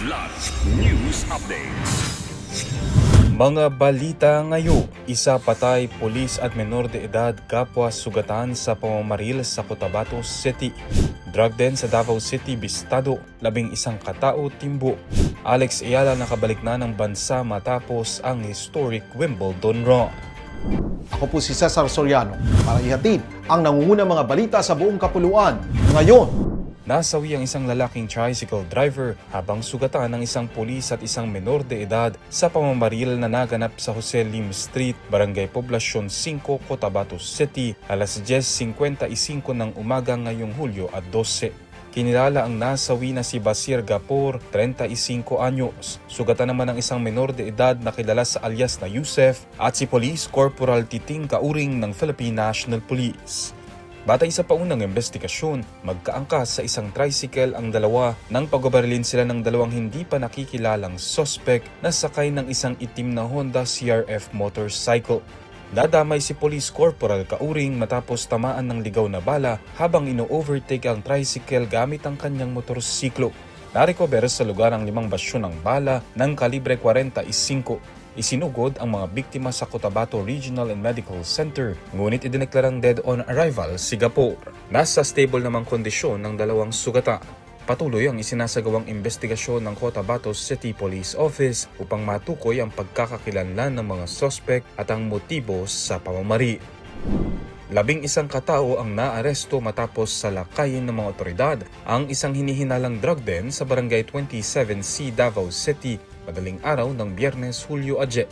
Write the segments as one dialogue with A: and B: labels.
A: Kidlat News Updates.
B: Mga balita ngayon, isa patay pulis at menor de edad kapwa sugatan sa pamamaril sa Cotabato City. Drug den sa Davao City, Bistado, 11 katao timbo. Alex Ayala nakabalik na ng bansa matapos ang historic Wimbledon run.
C: Ako po si Cesar Soriano para ihatid ang nangungunang mga balita sa buong kapuluan ngayon.
B: Nasawi ang isang lalaking tricycle driver habang sugatan ng isang pulis at isang menor de edad sa pamamaril na naganap sa Jose Lim Street, Barangay Poblacion 5, Cotabato City, alas 10:55 ng umaga ngayong Hulyo at 12. Kinilala ang nasawi na si Basir Gapor, 35 anyos. Sugatan naman ang isang menor de edad na kilala sa alias na Yusef at si Police Corporal Titing Kauring ng Philippine National Police. Batay sa paunang investigasyon, magkaangkas sa isang tricycle ang dalawa nang pagbabarilin sila ng dalawang hindi pa nakikilalang suspect na sakay ng isang itim na Honda CRF motorcycle. Nadamay si Police Corporal Kauring matapos tamaan ng ligaw na bala habang ino-overtake ang tricycle gamit ang kanyang motorsiklo. Narecover sa lugar ang 5 basyon ng bala ng kalibre 45. Isinugod ang mga biktima sa Cotabato Regional and Medical Center, ngunit idineklarang dead on arrival si Gapor. Nasa stable namang kondisyon ng dalawang sugatan. Patuloy ang isinasagawang investigasyon ng Cotabato City Police Office upang matukoy ang pagkakakilanlan ng mga suspect at ang motibo sa pamamaril. 11 katao ang naaresto matapos salakayin ng mga otoridad ang isang hinihinalang drug den sa Barangay 27C, Davao City, madaling araw ng Biyernes, Hulyo 10.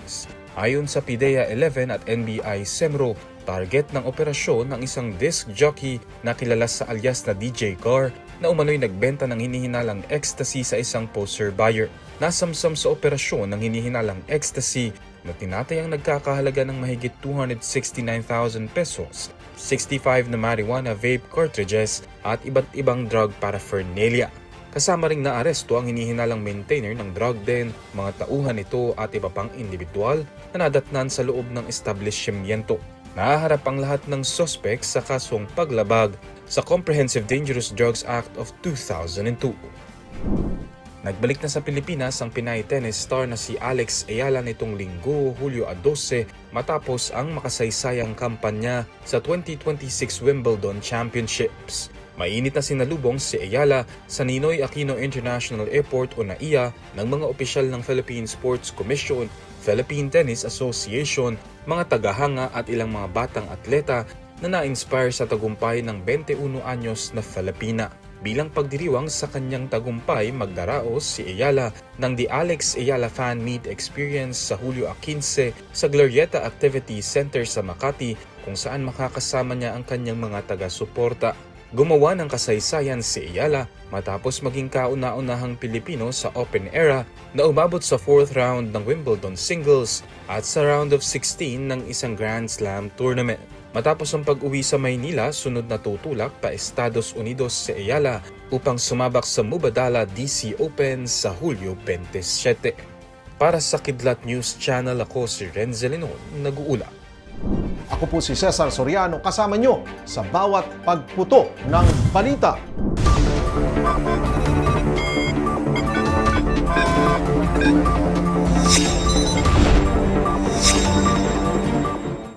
B: Ayon sa PIDEA 11 at NBI Semro, target ng operasyon ng isang disc jockey na kilala sa alias na DJ Car na umano'y nagbenta ng hinihinalang ecstasy sa isang poster buyer. Nasamsam sa operasyon ng hinihinalang ecstasy na tinatayang nagkakahalaga ng mahigit 269,000 pesos, 65 na marijuana vape cartridges at iba't ibang drug paraphernalia. Kasama ring naaresto ang hinihinalang maintainer ng drug den, mga tauhan nito at iba pang individual na nadatnan sa loob ng establishmento. Nahaharap ang lahat ng suspect sa kasong paglabag sa Comprehensive Dangerous Drugs Act of 2002. Nagbalik na sa Pilipinas ang Pinay tennis star na si Alex Ayala nitong Linggo, Hulyo 12 matapos ang makasaysayang kampanya sa 2026 Wimbledon Championships. Mainit na sinalubong si Ayala sa Ninoy Aquino International Airport o NAIA ng mga opisyal ng Philippine Sports Commission, Philippine Tennis Association, mga tagahanga at ilang mga batang atleta na na-inspire sa tagumpay ng 21 anyos na Filipina. Bilang pagdiriwang sa kanyang tagumpay, magdaraos si Ayala ng The Alex Ayala Fan Meet Experience sa Hulyo 15 sa Glorieta Activity Center sa Makati, kung saan makakasama niya ang kanyang mga taga-suporta. Gumawa ng kasaysayan si Ayala matapos maging kauna-unahang Pilipino sa Open Era na umabot sa 4th round ng Wimbledon Singles at sa round of 16 ng isang Grand Slam tournament. Matapos ang pag-uwi sa Maynila, sunod na tutulak pa Estados Unidos si Ayala upang sumabak sa Mubadala DC Open sa Hulyo 27. Para sa Kidlat News Channel, ako si Renzel Lenon, nag-uula.
C: Ako po si Cesar Soriano, kasama nyo sa bawat pagputo ng balita.